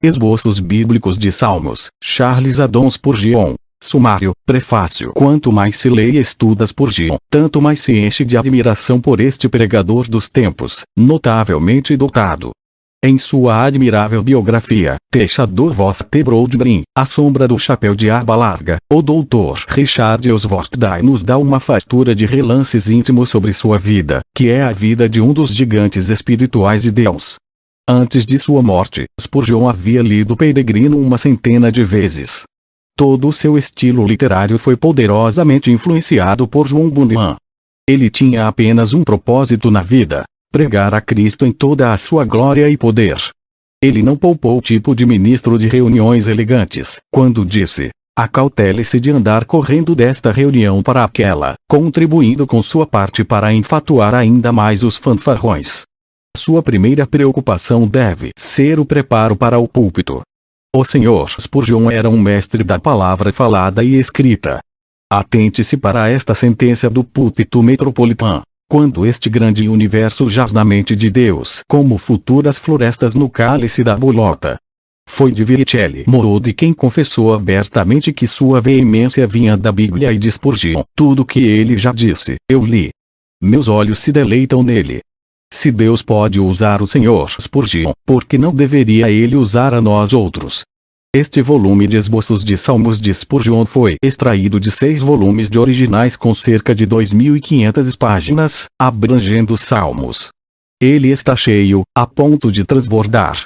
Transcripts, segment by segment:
Esboços Bíblicos de Salmos, Charles Haddon Spurgeon. Sumário, prefácio. Quanto mais se lê e estuda Spurgeon, tanto mais se enche de admiração por este pregador dos tempos, notavelmente dotado. Em sua admirável biografia, The Shadow of the Broad Brim, A Sombra do Chapéu de Aba Larga, o Dr. Richard Osworth nos dá uma fartura de relances íntimos sobre sua vida, que é a vida de um dos gigantes espirituais de Deus. Antes de sua morte, Spurgeon havia lido Peregrino uma centena de vezes. Todo o seu estilo literário foi poderosamente influenciado por John Bunyan. Ele tinha apenas um propósito na vida: pregar a Cristo em toda a sua glória e poder. Ele não poupou o tipo de ministro de reuniões elegantes, quando disse: acautele-se de andar correndo desta reunião para aquela, contribuindo com sua parte para enfatuar ainda mais os fanfarrões. Sua primeira preocupação deve ser o preparo para o púlpito. O Sr. Spurgeon era um mestre da palavra falada e escrita. Atente-se para esta sentença do púlpito metropolitano. Quando este grande universo jaz na mente de Deus como futuras florestas no cálice da bolota. Foi de Vercelli Morodi quem confessou abertamente que sua veemência vinha da Bíblia e de Spurgeon. Tudo que ele já disse, eu li. Meus olhos se deleitam nele. Se Deus pode usar o Sr. Spurgeon, por que não deveria ele usar a nós outros? Este volume de esboços de Salmos de Spurgeon foi extraído de 6 volumes de originais com cerca de 2.500 páginas, abrangendo os Salmos. Ele está cheio, a ponto de transbordar.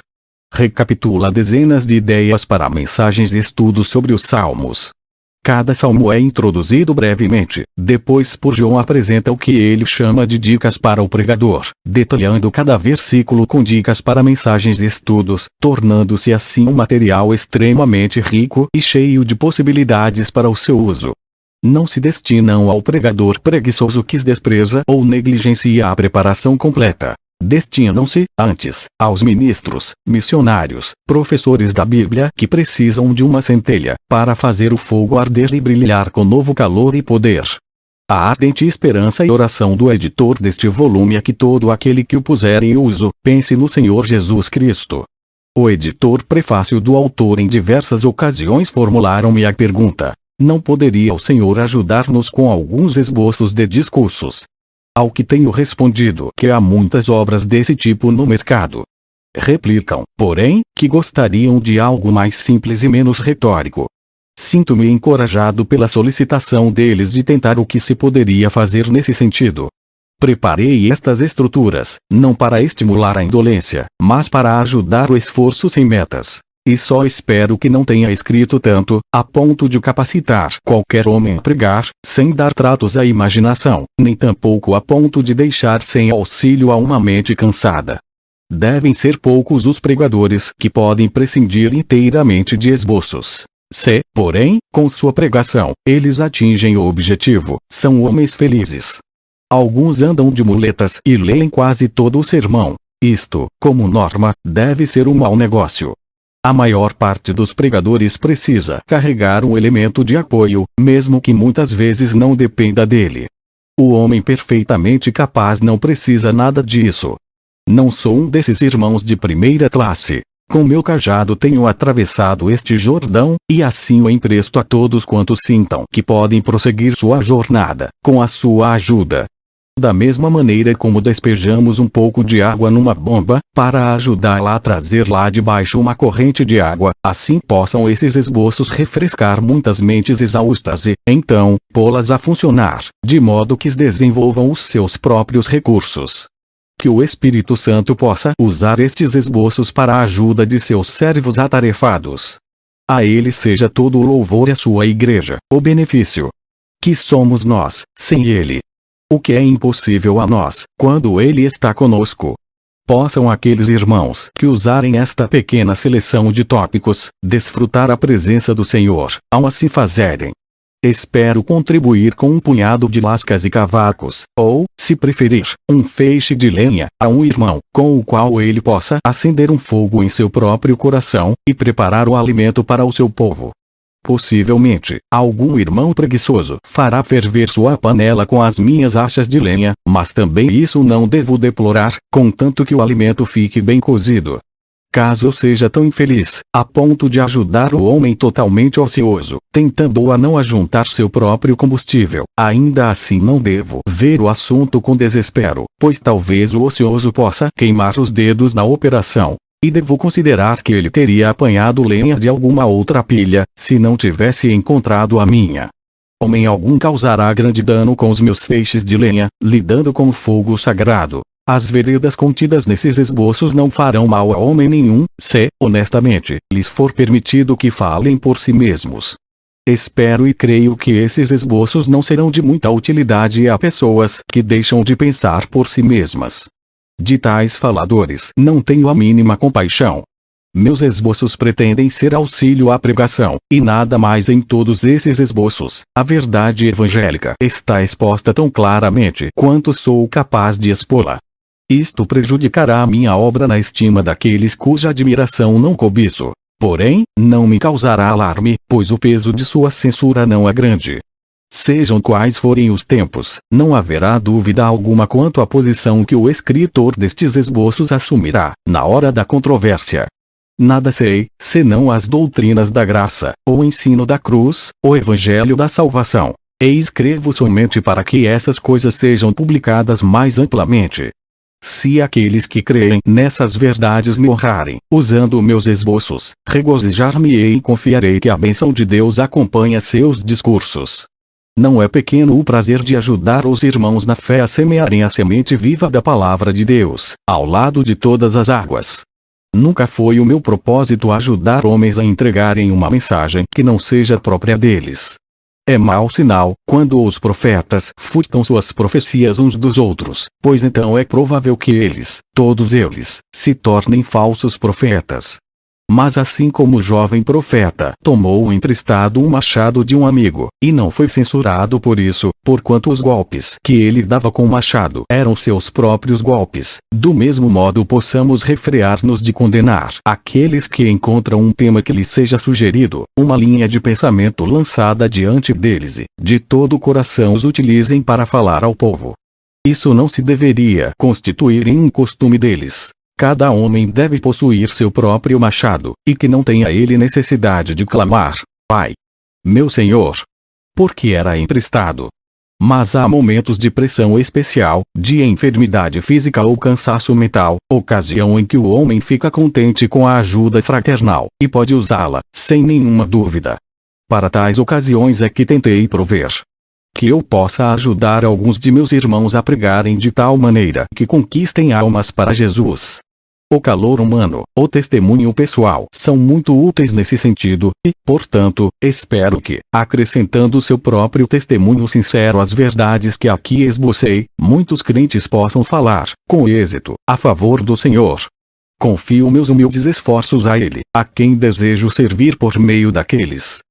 Recapitula dezenas de ideias para mensagens e estudos sobre os Salmos. Cada salmo é introduzido brevemente, depois Spurgeon apresenta o que ele chama de dicas para o pregador, detalhando cada versículo com dicas para mensagens e estudos, tornando-se assim um material extremamente rico e cheio de possibilidades para o seu uso. Não se destinam ao pregador preguiçoso que despreza ou negligencia a preparação completa. Destinam-se, antes, aos ministros, missionários, professores da Bíblia que precisam de uma centelha, para fazer o fogo arder e brilhar com novo calor e poder. A ardente esperança e oração do editor deste volume é que todo aquele que o puser em uso, pense no Senhor Jesus Cristo. O editor prefácio do autor em diversas ocasiões formularam-me a pergunta: não poderia o Senhor ajudar-nos com alguns esboços de discursos? Ao que tenho respondido que há muitas obras desse tipo no mercado. Replicam, porém, que gostariam de algo mais simples e menos retórico. Sinto-me encorajado pela solicitação deles de tentar o que se poderia fazer nesse sentido. Preparei estas estruturas, não para estimular a indolência, mas para ajudar o esforço sem metas. E só espero que não tenha escrito tanto, a ponto de capacitar qualquer homem a pregar, sem dar tratos à imaginação, nem tampouco a ponto de deixar sem auxílio a uma mente cansada. Devem ser poucos os pregadores que podem prescindir inteiramente de esboços. Se, porém, com sua pregação, eles atingem o objetivo, são homens felizes. Alguns andam de muletas e leem quase todo o sermão. Isto, como norma, deve ser um mau negócio. A maior parte dos pregadores precisa carregar um elemento de apoio, mesmo que muitas vezes não dependa dele. O homem perfeitamente capaz não precisa nada disso. Não sou um desses irmãos de primeira classe. Com meu cajado tenho atravessado este Jordão, e assim o empresto a todos quantos sintam que podem prosseguir sua jornada, com a sua ajuda. Da mesma maneira como despejamos um pouco de água numa bomba, para ajudá-la a trazer lá de baixo uma corrente de água, assim possam esses esboços refrescar muitas mentes exaustas e, então, pô-las a funcionar, de modo que desenvolvam os seus próprios recursos. Que o Espírito Santo possa usar estes esboços para a ajuda de seus servos atarefados. A ele seja todo o louvor e a sua igreja, o benefício. Que somos nós, sem ele? O que é impossível a nós, quando ele está conosco? Possam aqueles irmãos que usarem esta pequena seleção de tópicos, desfrutar a presença do Senhor, ao assim fazerem. Espero contribuir com um punhado de lascas e cavacos, ou, se preferir, um feixe de lenha, a um irmão, com o qual ele possa acender um fogo em seu próprio coração, e preparar o alimento para o seu povo. Possivelmente, algum irmão preguiçoso fará ferver sua panela com as minhas achas de lenha, mas também isso não devo deplorar, contanto que o alimento fique bem cozido. Caso eu seja tão infeliz, a ponto de ajudar o homem totalmente ocioso, tentando-o a não ajuntar seu próprio combustível, ainda assim não devo ver o assunto com desespero, pois talvez o ocioso possa queimar os dedos na operação. E devo considerar que ele teria apanhado lenha de alguma outra pilha, se não tivesse encontrado a minha. Homem algum causará grande dano com os meus feixes de lenha, lidando com o fogo sagrado. As veredas contidas nesses esboços não farão mal a homem nenhum, se, honestamente, lhes for permitido que falem por si mesmos. Espero e creio que esses esboços não serão de muita utilidade a pessoas que deixam de pensar por si mesmas. De tais faladores não tenho a mínima compaixão. Meus esboços pretendem ser auxílio à pregação, e nada mais em todos esses esboços. A verdade evangélica está exposta tão claramente quanto sou capaz de expô-la. Isto prejudicará a minha obra na estima daqueles cuja admiração não cobiço. Porém, não me causará alarme, pois o peso de sua censura não é grande. Sejam quais forem os tempos, não haverá dúvida alguma quanto à posição que o escritor destes esboços assumirá, na hora da controvérsia. Nada sei, senão as doutrinas da graça, o ensino da cruz, o evangelho da salvação. E escrevo somente para que essas coisas sejam publicadas mais amplamente. Se aqueles que creem nessas verdades me honrarem, usando meus esboços, regozijar-me-ei e confiarei que a bênção de Deus acompanha seus discursos. Não é pequeno o prazer de ajudar os irmãos na fé a semearem a semente viva da palavra de Deus, ao lado de todas as águas. Nunca foi o meu propósito ajudar homens a entregarem uma mensagem que não seja própria deles. É mau sinal quando os profetas furtam suas profecias uns dos outros, pois então é provável que eles, todos eles, se tornem falsos profetas. Mas assim como o jovem profeta tomou emprestado um machado de um amigo, e não foi censurado por isso, porquanto os golpes que ele dava com o machado eram seus próprios golpes, do mesmo modo possamos refrear-nos de condenar aqueles que encontram um tema que lhes seja sugerido, uma linha de pensamento lançada diante deles e, de todo o coração os utilizem para falar ao povo. Isso não se deveria constituir em um costume deles. Cada homem deve possuir seu próprio machado, e que não tenha ele necessidade de clamar, Pai, meu Senhor, porque era emprestado. Mas há momentos de pressão especial, de enfermidade física ou cansaço mental, ocasião em que o homem fica contente com a ajuda fraternal, e pode usá-la, sem nenhuma dúvida. Para tais ocasiões é que tentei prover. Que eu possa ajudar alguns de meus irmãos a pregarem de tal maneira que conquistem almas para Jesus. O calor humano, o testemunho pessoal são muito úteis nesse sentido, e, portanto, espero que, acrescentando seu próprio testemunho sincero às verdades que aqui esbocei, muitos crentes possam falar, com êxito, a favor do Senhor. Confio meus humildes esforços a Ele, a quem desejo servir por meio daqueles.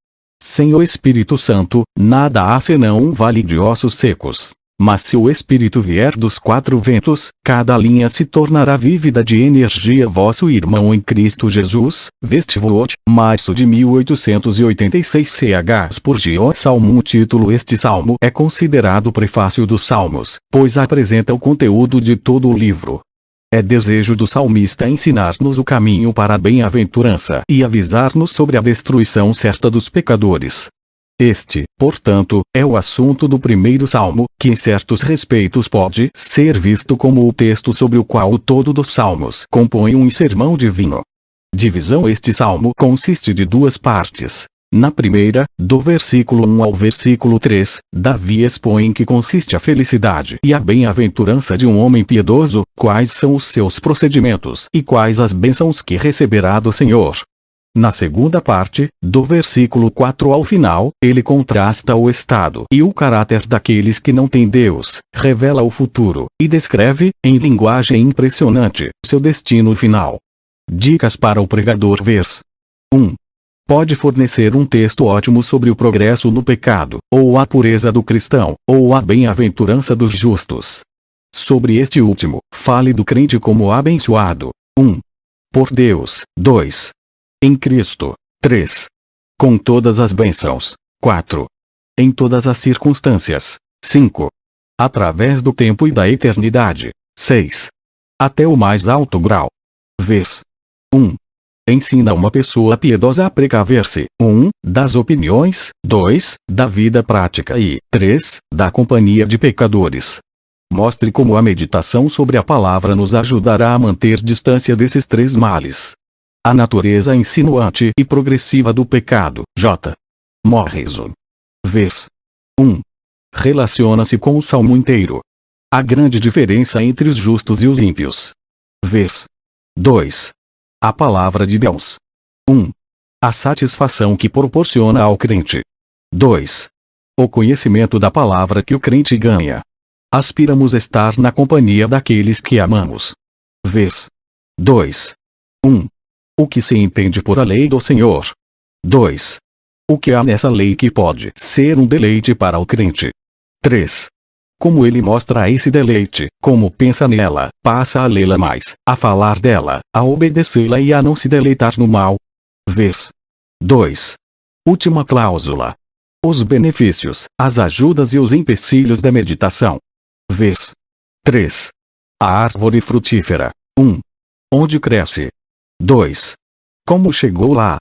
Sem o Espírito Santo, nada há senão um vale de ossos secos. Mas se o Espírito vier dos quatro ventos, cada linha se tornará vívida de energia. Vosso irmão em Cristo Jesus, Westwood, março de 1886 ch. por Gio Salmo. O título. Este salmo é considerado o prefácio dos salmos, pois apresenta o conteúdo de todo o livro. É desejo do salmista ensinar-nos o caminho para a bem-aventurança e avisar-nos sobre a destruição certa dos pecadores. Este, portanto, é o assunto do primeiro salmo, que em certos respeitos pode ser visto como o texto sobre o qual o todo dos salmos compõe um sermão divino. Divisão. Este salmo consiste de duas partes. Na primeira, do versículo 1 ao versículo 3, Davi expõe em que consiste a felicidade e a bem-aventurança de um homem piedoso, quais são os seus procedimentos e quais as bênçãos que receberá do Senhor. Na segunda parte, do versículo 4 ao final, ele contrasta o estado e o caráter daqueles que não têm Deus, revela o futuro, e descreve, em linguagem impressionante, seu destino final. Dicas para o pregador. Vers. 1. Pode fornecer um texto ótimo sobre o progresso no pecado, ou a pureza do cristão, ou a bem-aventurança dos justos. Sobre este último, fale do crente como abençoado. 1. Por Deus. 2. Em Cristo. 3. Com todas as bênçãos. 4. Em todas as circunstâncias. 5. Através do tempo e da eternidade. 6. Até o mais alto grau. Vers. 1. Ensina uma pessoa piedosa a precaver-se. 1. Das opiniões. 2. Da vida prática e 3. Da companhia de pecadores. Mostre como a meditação sobre a palavra nos ajudará a manter distância desses três males. A natureza insinuante e progressiva do pecado. J. Morrison. Vers. 1. Relaciona-se com o salmo inteiro. A grande diferença entre os justos e os ímpios. Vers. 2. A palavra de Deus. 1. A satisfação que proporciona ao crente. 2. O conhecimento da palavra que o crente ganha. Aspiramos estar na companhia daqueles que amamos. Vers. 2. 1. O que se entende por a lei do Senhor. 2. O que há nessa lei que pode ser um deleite para o crente. 3. Como ele mostra esse deleite, como pensa nela, passa a lê-la mais, a falar dela, a obedecê-la e a não se deleitar no mal. Vers. 2. Última cláusula. Os benefícios, as ajudas e os empecilhos da meditação. Vers. 3. A árvore frutífera. 1. Onde cresce? 2. Como chegou lá?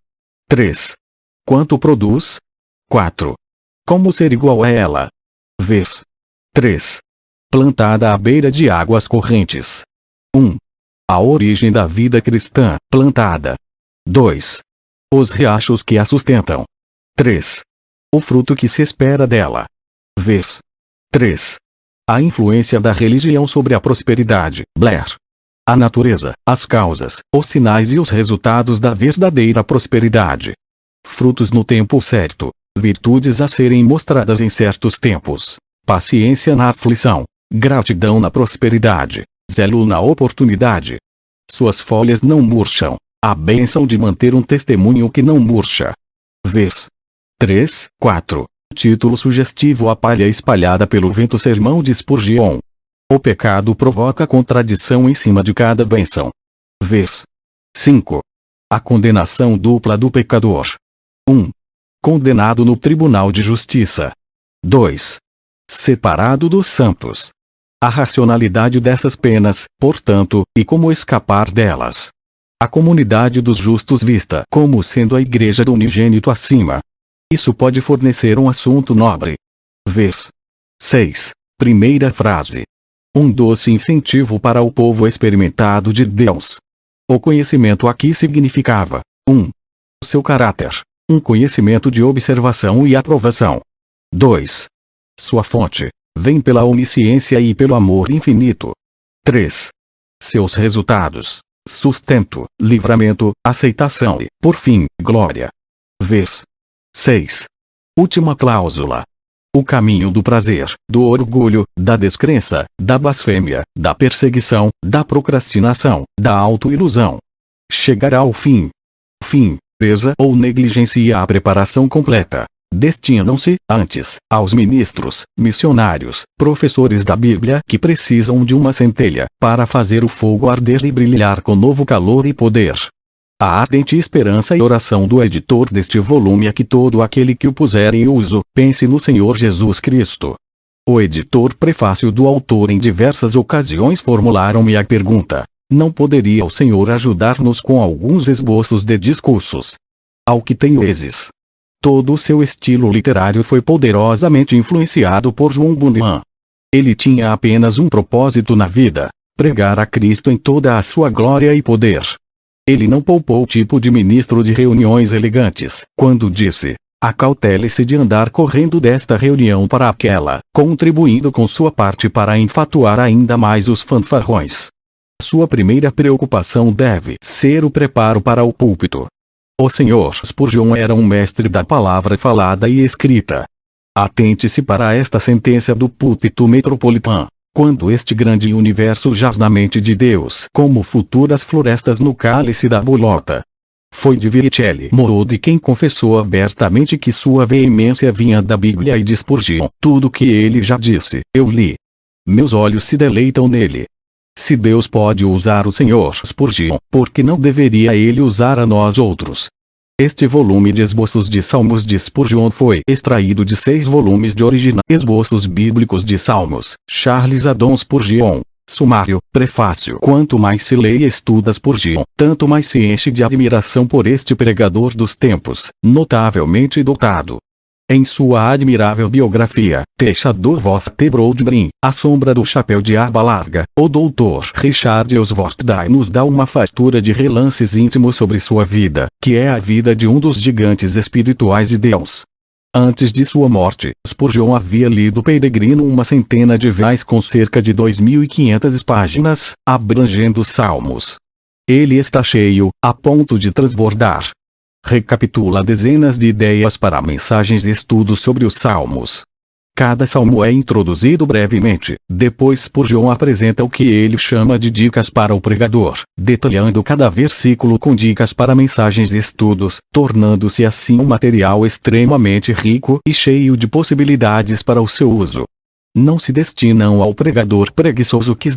3. Quanto produz? 4. Como ser igual a ela? Vers. 3. Plantada à beira de águas correntes. 1. A origem da vida cristã, plantada. 2. Os riachos que a sustentam. 3. O fruto que se espera dela. Vers. 3. A influência da religião sobre a prosperidade. Blair. A natureza, as causas, os sinais e os resultados da verdadeira prosperidade. Frutos no tempo certo. Virtudes a serem mostradas em certos tempos. Paciência na aflição. Gratidão na prosperidade. Zelo na oportunidade. Suas folhas não murcham. A bênção de manter um testemunho que não murcha. Vers. 3, 4. Título sugestivo: A palha espalhada pelo vento. Sermão de Spurgeon. O pecado provoca contradição em cima de cada bênção. Vers. 5. A condenação dupla do pecador. 1. Condenado no tribunal de justiça. 2. Separado dos santos. A racionalidade dessas penas, portanto, e como escapar delas. A comunidade dos justos vista como sendo a igreja do unigênito acima. Isso pode fornecer um assunto nobre. Vers. 6. Primeira frase. Um doce incentivo para o povo experimentado de Deus. O conhecimento aqui significava 1. Seu caráter. Um conhecimento de observação e aprovação. 2. Sua fonte. Vem pela onisciência e pelo amor infinito. 3. Seus resultados. Sustento, livramento, aceitação e, por fim, glória. Vers. 6. Última cláusula. O caminho do prazer, do orgulho, da descrença, da blasfêmia, da perseguição, da procrastinação, da autoilusão. Chegará ao fim. Fim, presa ou negligencia a preparação completa. Destinam-se, antes, aos ministros, missionários, professores da Bíblia que precisam de uma centelha, para fazer o fogo arder e brilhar com novo calor e poder. A ardente esperança e oração do editor deste volume é que todo aquele que o puser em uso, pense no Senhor Jesus Cristo. O editor prefácio do autor em diversas ocasiões formularam-me a pergunta: não poderia o Senhor ajudar-nos com alguns esboços de discursos? Ao que tenho vezes. Todo o seu estilo literário foi poderosamente influenciado por João Bunyan. Ele tinha apenas um propósito na vida: pregar a Cristo em toda a sua glória e poder. Ele não poupou o tipo de ministro de reuniões elegantes, quando disse: acautele-se de andar correndo desta reunião para aquela, contribuindo com sua parte para enfatuar ainda mais os fanfarrões. Sua primeira preocupação deve ser o preparo para o púlpito. O Sr. Spurgeon era um mestre da palavra falada e escrita. Atente-se para esta sentença do púlpito metropolitano. Quando este grande universo jaz na mente de Deus como futuras florestas no cálice da bolota. Foi de Vitelli Morodi quem confessou abertamente que sua veemência vinha da Bíblia e de Spurgeon. Tudo que ele já disse, eu li. Meus olhos se deleitam nele. Se Deus pode usar o Sr. Spurgeon, por que não deveria ele usar a nós outros? Este volume de esboços de Salmos de Spurgeon foi extraído de 6 volumes de originais Esboços Bíblicos de Salmos, Charles Haddon Spurgeon. Sumário, prefácio. Quanto mais se lê e estuda Spurgeon, tanto mais se enche de admiração por este pregador dos tempos, notavelmente dotado. Em sua admirável biografia, The Shadow of the Broad Brim, A Sombra do Chapéu de Aba Larga, o Dr. Richard Osworth nos dá uma fartura de relances íntimos sobre sua vida, que é a vida de um dos gigantes espirituais de Deus. Antes de sua morte, Spurgeon havia lido Peregrino uma centena de vezes com cerca de 2.500 páginas, abrangendo os Salmos. Ele está cheio, a ponto de transbordar. Recapitula dezenas de ideias para mensagens e estudos sobre os Salmos. Cada salmo é introduzido brevemente, depois Spurgeon apresenta o que ele chama de dicas para o pregador, detalhando cada versículo com dicas para mensagens e estudos, tornando-se assim um material extremamente rico e cheio de possibilidades para o seu uso. Não se destinam ao pregador preguiçoso que